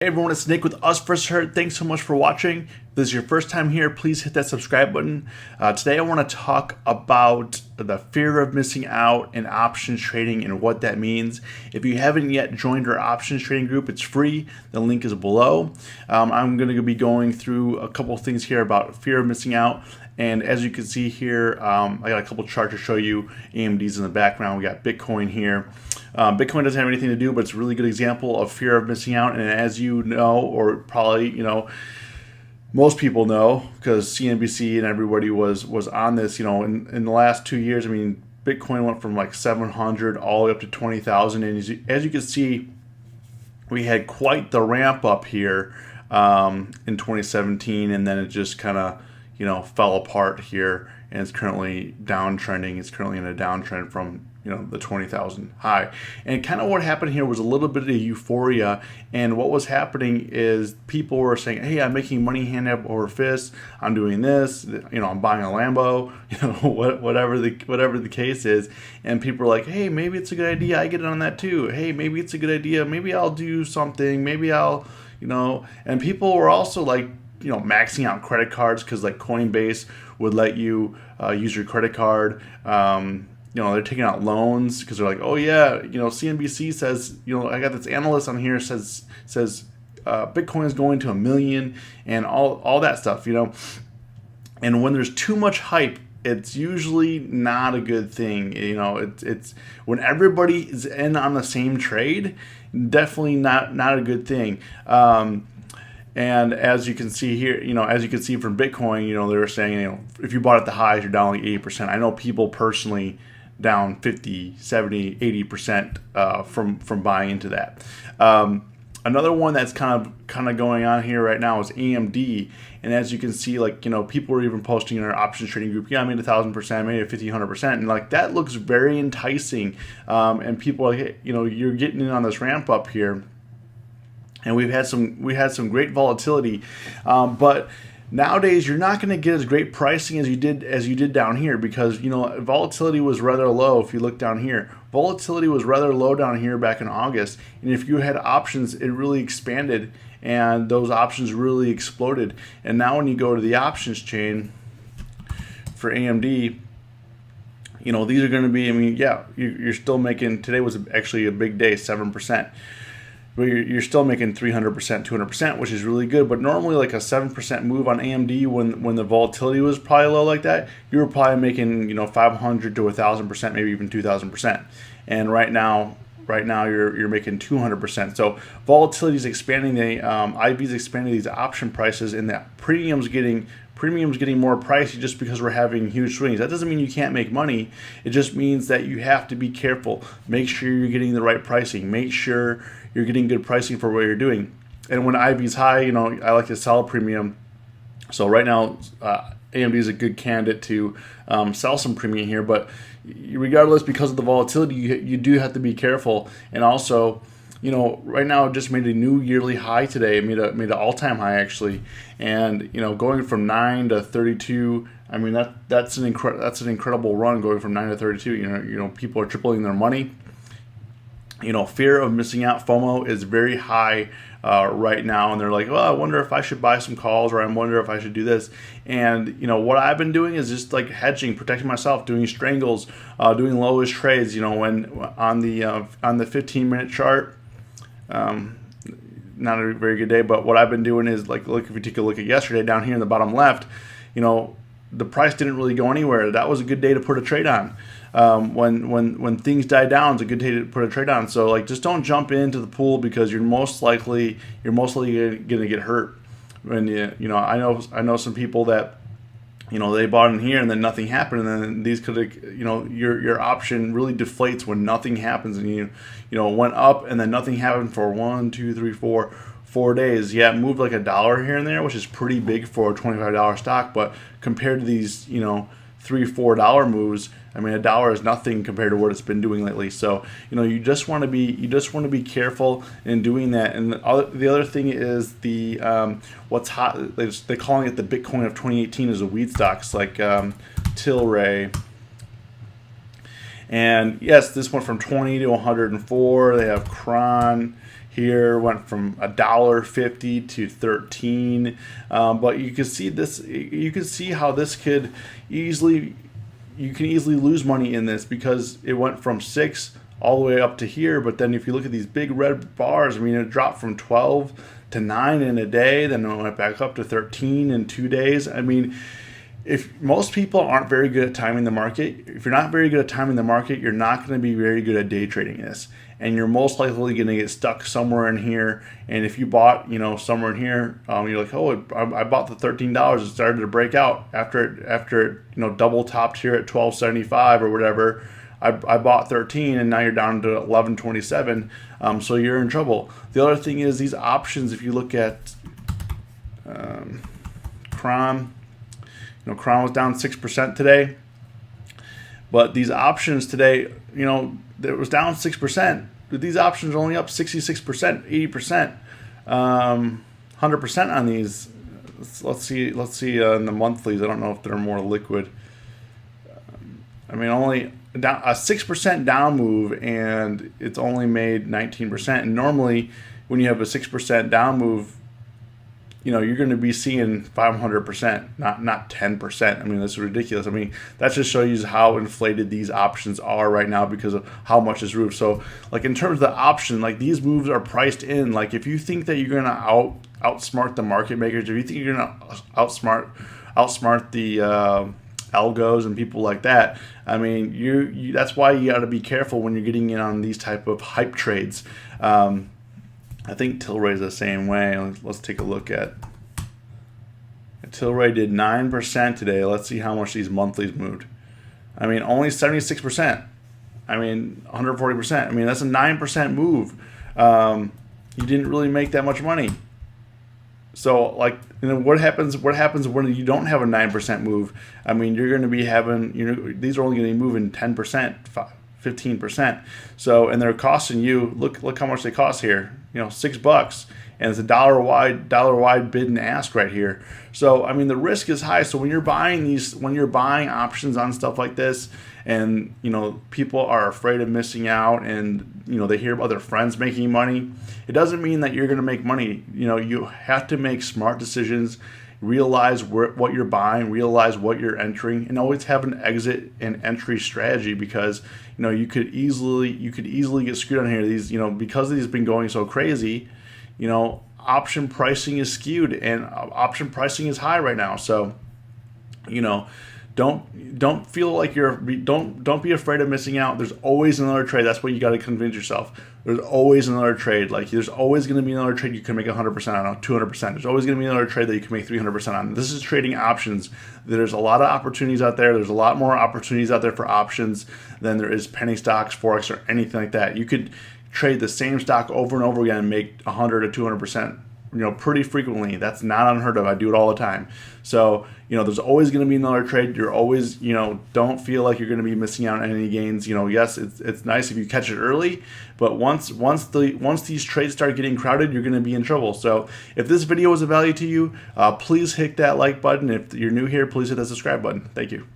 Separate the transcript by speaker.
Speaker 1: Hey everyone, it's Nick with Us First Heard. Thanks so much for watching. If this is your first time here, please hit that subscribe button. Today I want to talk about the fear of missing out in options trading and what that means. If you haven't yet joined our options trading group, it's free. The link is below. I'm going to be going through a couple of things here about fear of missing out. And as you can see here, I got a couple charts to show you. AMD's in the background. We got Bitcoin here. Bitcoin doesn't have anything to do, but it's a really good example of fear of missing out. And as you know, or probably most people know, because CNBC and everybody was on this. In the last 2 years, I mean, Bitcoin went from like 700 all the way up to 20,000. And as you can see, we had quite the ramp up here in 2017, and then it just kind of fell apart here, and it's currently downtrending. It's currently in a downtrend from the 20,000 high. And kind of what happened here was a little bit of euphoria, and what was happening is people were saying, hey, I'm making money hand over fist, I'm doing this, I'm buying a Lambo, whatever the case is. And people are like, hey, maybe it's a good idea, I get in on that too. Hey, maybe it's a good idea, maybe I'll do something, maybe I'll and people were also like maxing out credit cards, because like Coinbase would let you use your credit card. They're taking out loans because they're like, oh yeah, CNBC says, I got this analyst on here says Bitcoin is going to 1 million and all that stuff, And when there's too much hype, it's usually not a good thing. It's when everybody is in on the same trade, definitely not a good thing. And as you can see here, as you can see from Bitcoin, they were saying, if you bought at the highs, you're down like 80%. I know people personally down 50, 70, 80% from buying into that. Another one that's kind of going on here right now is AMD. And as you can see, people are even posting in our options trading group, yeah, I made 1,000%, made 1,500%, and that looks very enticing. And people are like, hey, you're getting in on this ramp up here. And we had some great volatility, but nowadays you're not going to get as great pricing as you did down here, because volatility was rather low. If you look down here, volatility was rather low down here back in August, and if you had options, it really expanded, and those options really exploded. And now when you go to the options chain for AMD, these are going to be, you're still making, today was actually a big day, 7%. But you're still making 300%, 200%, which is really good. But normally, like a 7% move on AMD, when the volatility was probably low like that, you were probably making 500 to 1,000%, maybe even 2,000%. And right now you're making 200%. So volatility is expanding. The IB's expanding these option prices, and that premium's getting more pricey just because we're having huge swings. That doesn't mean you can't make money. It just means that you have to be careful. Make sure you're getting the right pricing. Make sure you're getting good pricing for what you're doing. And when IB's high, I like to sell a premium. So right now, AMD is a good candidate to sell some premium here. But regardless, because of the volatility, you do have to be careful. And also, right now it just made a new yearly high today. It made an all-time high actually, and going from 9 to 32. I mean that's an incredible run, going from 9 to 32. People are tripling their money. Fear of missing out, FOMO, is very high right now, and they're like, well, I wonder if I should buy some calls, or I wonder if I should do this. And what I've been doing is just like hedging, protecting myself, doing strangles, doing lowish trades. When on the 15-minute chart. Not a very good day, but what I've been doing is if you take a look at yesterday down here in the bottom left, the price didn't really go anywhere. That was a good day to put a trade on. When things die down, it's a good day to put a trade on. So just don't jump into the pool, because you're most likely going to get hurt. When I know some people that they bought in here and then nothing happened, and then these could your option really deflates when nothing happens, and it went up and then nothing happened for 1, 2, 3, 4 days. Yeah, it moved like $1 here and there, which is pretty big for a $25 stock, but compared to these $3, $4 moves, I mean, $1 is nothing compared to what it's been doing lately. So you just want to be careful in doing that. And the other thing is the what's hot. They're calling it the Bitcoin of 2018 is a weed stocks like TLRY. And yes, this went from 20 to 104. They have CRON here, went from $1.50 to 13. But you can see this. You can see how this could easily. You can easily lose money in this because it went from 6 all the way up to here. But then if you look at these big red bars, I mean, it dropped from 12 to 9 in a day, then it went back up to 13 in 2 days. I mean, if most people aren't very good at timing the market, if you're not very good at timing the market, you're not going to be very good at day trading this. And you're most likely going to get stuck somewhere in here. And if you bought, somewhere in here, you're like, oh, I bought the $13. It started to break out after it, double topped here at 12.75 or whatever. I bought 13 and now you're down to 11.27. So you're in trouble. The other thing is these options. If you look at CRON, CRON was down 6% today. But these options today, it was down 6%. But these options are only up 66%, 80%, 100% on these. Let's see in the monthlies. I don't know if they're more liquid. Only down a 6% down move, and it's only made 19%. And normally, when you have a 6% down move, you're going to be seeing 500%, not 10%. That's ridiculous. That just shows you how inflated these options are right now because of how much is moved. So, like in terms of the option, like these moves are priced in. Like if you think that you're going to outsmart the market makers, if you think you're going to outsmart the algos and people like that, that's why you got to be careful when you're getting in on these type of hype trades. I think TLRY is the same way. Let's take a look at TLRY. Did 9% today. Let's see how much these monthlies moved. Only 76%. 140%. That's a 9% move. You didn't really make that much money. So, what happens when you don't have a 9% move? You're going to be having, these are only going to be moving 10%, 15%. So, and they're costing you, look how much they cost here, $6. And it's a dollar wide bid and ask right here. So, the risk is high. So when you're buying options on stuff like this, and, people are afraid of missing out, and, they hear about their friends making money, it doesn't mean that you're going to make money. You have to make smart decisions, realize what you're buying, realize what you're entering, and always have an exit and entry strategy, because, you could easily get screwed on here. These, because these have been going so crazy, option pricing is skewed and option pricing is high right now. So, don't feel like don't be afraid of missing out. There's always another trade. That's what you got to convince yourself. There's always another trade. Like there's always going to be another trade you can make 100% on, 200%. There's always going to be another trade that you can make 300% on. This is trading options. There's a lot of opportunities out there. There's a lot more opportunities out there for options than there is penny stocks, forex, or anything like that. You could trade the same stock over and over again and make 100 to 200%. Pretty frequently. That's not unheard of. I do it all the time. So, there's always going to be another trade. You're always, don't feel like you're going to be missing out on any gains. Yes, it's nice if you catch it early, but once these trades start getting crowded, you're going to be in trouble. So, if this video was of value to you, please hit that like button. If you're new here, please hit that subscribe button. Thank you.